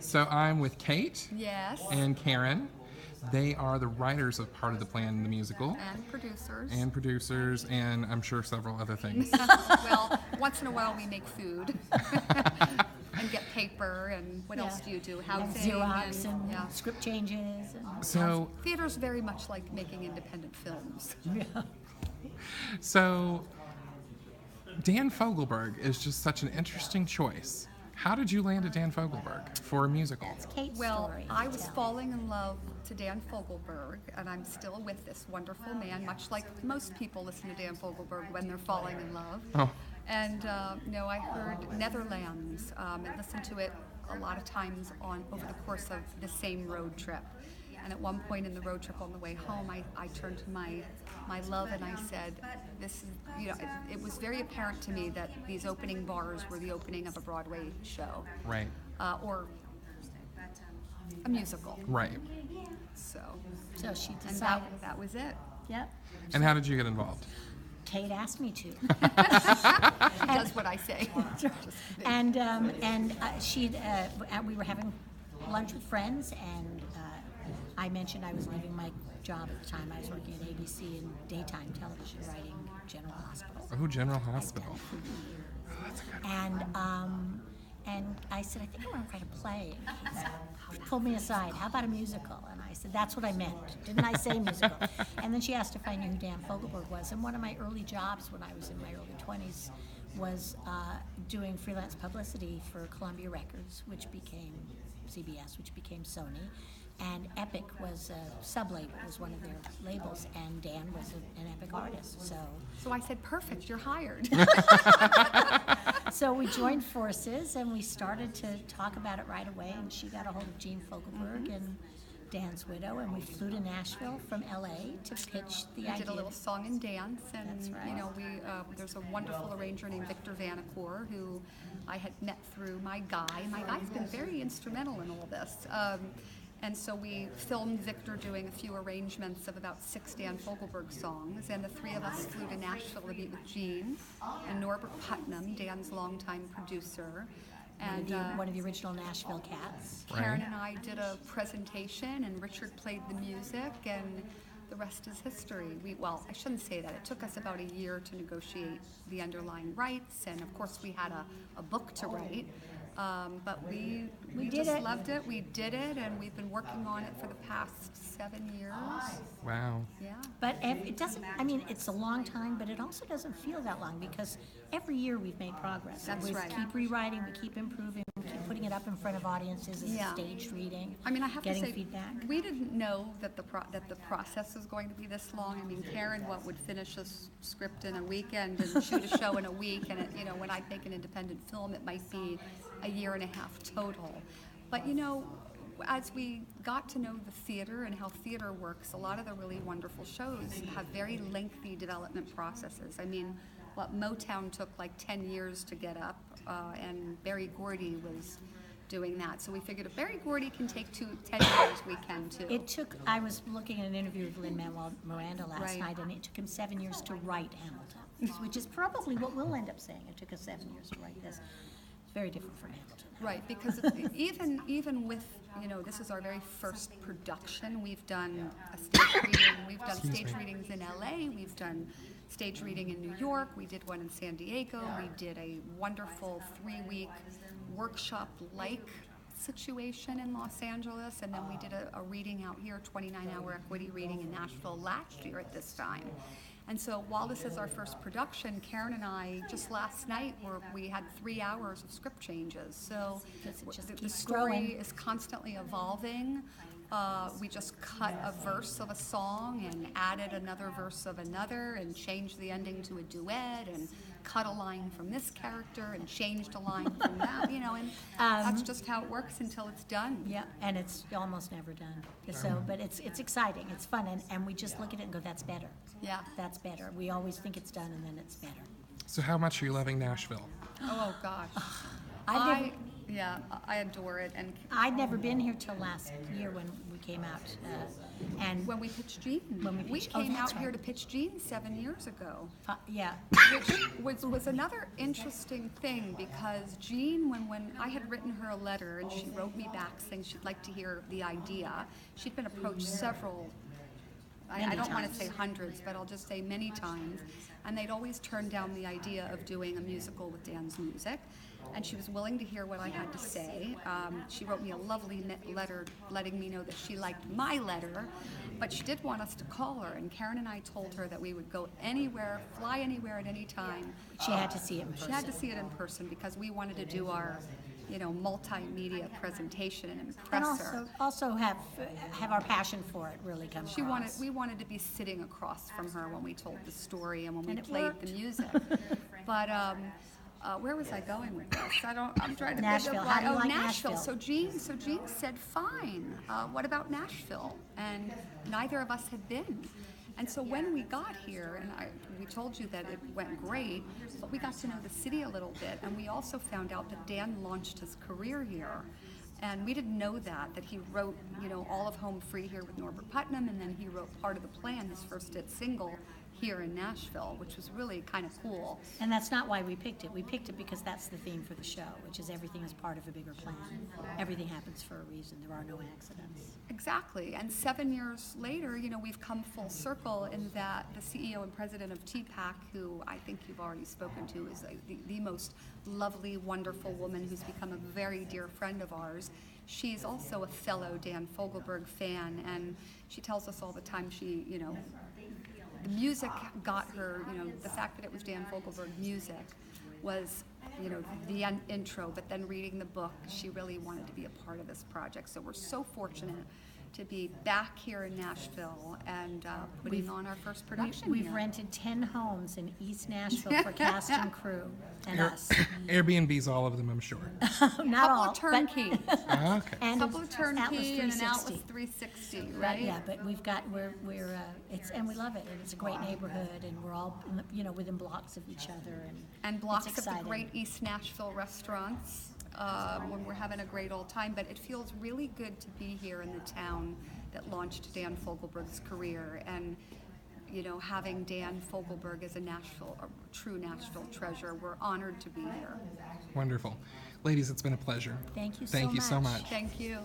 So I'm with Kate Yes. and Karen. They are the writers of Part of the Plan, the musical. And producers. And I'm sure several other things. Well, once in a while we make food and get paper, and what else do you do? Housing Xerox and script changes. So, Theater's very much like making independent films. so Dan Fogelberg is just such an interesting choice. How did you land at Dan Fogelberg for a musical? That's Kate's Well, story. I was falling in love to Dan Fogelberg, and I'm still with this wonderful man, much like most people listen to Dan Fogelberg when they're falling in love. Oh. And I heard Netherlands and listened to it a lot of times over the course of the same road trip. And at one point in the road trip on the way home, I turned to my love and I said, "This is," it was very apparent to me that these opening bars were the opening of a Broadway show, Right. or a musical. Right. So she and decided. that was it. Yep. And how did you get involved? Kate asked me to. She does what I say. And we were having lunch with friends, and I mentioned I was leaving my job at the time. I was working at ABC in daytime television, writing General Hospital. Oh, General Hospital. And I said, I think I want to write a play. He pulled me aside. How about a musical? And I said, that's what I meant. Didn't I say musical? And then she asked if I knew who Dan Fogelberg was. And one of my early jobs when I was in my early 20s was doing freelance publicity for Columbia Records, which became CBS, which became Sony. And Epic was a sub-label, was one of their labels, and Dan was an Epic artist. So I said, perfect, you're hired. So we joined forces, and we started to talk about it right away, and she got a hold of Gene Fogelberg and Dan's widow, and we flew to Nashville from LA to pitch the idea. We did a little song and dance, and That's right. there's a wonderful arranger named Victor Vanacore who I had met through my guy. My guy's been very instrumental in all this. And so we filmed Victor doing a few arrangements of about 6 Dan Fogelberg songs, and the three of us flew to Nashville to meet with Gene and Norbert Putnam, Dan's longtime producer. And one of the original Nashville cats. Karen and I did a presentation, and Richard played the music, and the rest is history. I shouldn't say that. It took us about a year to negotiate the underlying rights, and of course we had a book to write. But we just loved it. We did it, and we've been working on it for the past 7 years. Wow. Yeah. But it doesn't, it's a long time, but it also doesn't feel that long because every year we've made progress. That's we right. keep rewriting, we keep improving, we keep putting it up in front of audiences as a staged reading, I have getting to say, feedback. we didn't know that the process was going to be this long. Karen, would finish a script in a weekend and shoot a show in a week, and when I make an independent film, it might be a year and a half total. But as we got to know the theater and how theater works, a lot of the really wonderful shows have very lengthy development processes. What Motown took like 10 years to get up, and Berry Gordy was doing that. So we figured if Berry Gordy can take 10 years, we can too. I was looking at an interview with Lin-Manuel Miranda last night, and it took him 7 years to write Hamilton, which is probably what we'll end up saying. It took us 7 years to write this. It's very different from Hamilton. Right, because even with, this is our very first production. We've done a stage reading. We've done stage readings in LA. We've done stage reading in New York. We did one in San Diego. We did a wonderful 3-week workshop-like situation in Los Angeles, and then we did a reading out here, 29-hour equity reading in Nashville last year at this time. And so while this is our first production, Karen and I, just last night, we had 3 hours of script changes. So the story is constantly evolving. We just cut a verse of a song and added another verse of another and changed the ending to a duet and cut a line from this character and changed a line from that, and that's just how it works until it's done. Yeah, and it's almost never done. So, but it's exciting, it's fun, and we just look at it and go, that's better. Yeah. That's better. We always think it's done, and then it's better. So how much are you loving Nashville? Oh, gosh. Yeah, I adore it. And I'd never been here till last year when we came out, and when we pitched Jean, When we we pitched- oh, came that's out here right. to pitch Jean 7 years ago. yeah, Which was another interesting thing, because Jean, when I had written her a letter and she wrote me back saying she'd like to hear the idea, she'd been approached several, I Many don't want to times. say hundreds, but I'll just say many times, and they'd always turned down the idea of doing a musical with Dan's music. And she was willing to hear what I had to say. She wrote me a lovely letter letting me know that she liked my letter, but she did want us to call her. And Karen and I told her that we would go anywhere, fly anywhere at any time. she had to see it in person. She had to see it in person because we wanted to do our, multimedia presentation and impress And her. also have our passion for it really come across. We wanted to be sitting across from her when we told the story and when we And it played worked. the music. But where was I going with this? I'm trying to Nashville. think of How do you like Nashville. Nashville? So Jean said, fine. What about Nashville? And neither of us had been. And so when we got here, and we told you that it went great, but we got to know the city a little bit, and we also found out that Dan launched his career here. And we didn't know that he wrote, All of Home Free here with Norbert Putnam, and then he wrote Part of the Plan, his first hit single, here in Nashville, which was really kind of cool. And that's not why we picked it. We picked it because that's the theme for the show, which is everything is part of a bigger plan. Everything happens for a reason. There are no accidents. Exactly. And 7 years later, we've come full circle in that the CEO and president of TPAC, who I think you've already spoken to, is the most lovely, wonderful woman who's become a very dear friend of ours. She's also a fellow Dan Fogelberg fan, and she tells us all the time the music got her, the fact that it was Dan Fogelberg music was, the intro, but then reading the book, she really wanted to be a part of this project. So we're so fortunate to be back here in Nashville and putting on our first production We've here. rented 10 homes in East Nashville for cast and crew and us. Airbnbs, all of them, I'm sure. Not all. Couple of turnkey, Okay. And couple of turnkey Atlas and an Atlas 360. 360, But right? yeah, but and we love it, and it's a great neighborhood, and we're all, within blocks of each other, And blocks it's of the exciting. great East Nashville restaurants when we're having a great old time. But it feels really good to be here in the town that launched Dan Fogelberg's career, and having Dan Fogelberg as a true Nashville treasure. We're honored to be here. Wonderful. Ladies, it's been a pleasure. Thank you Thank you so much. Thank you.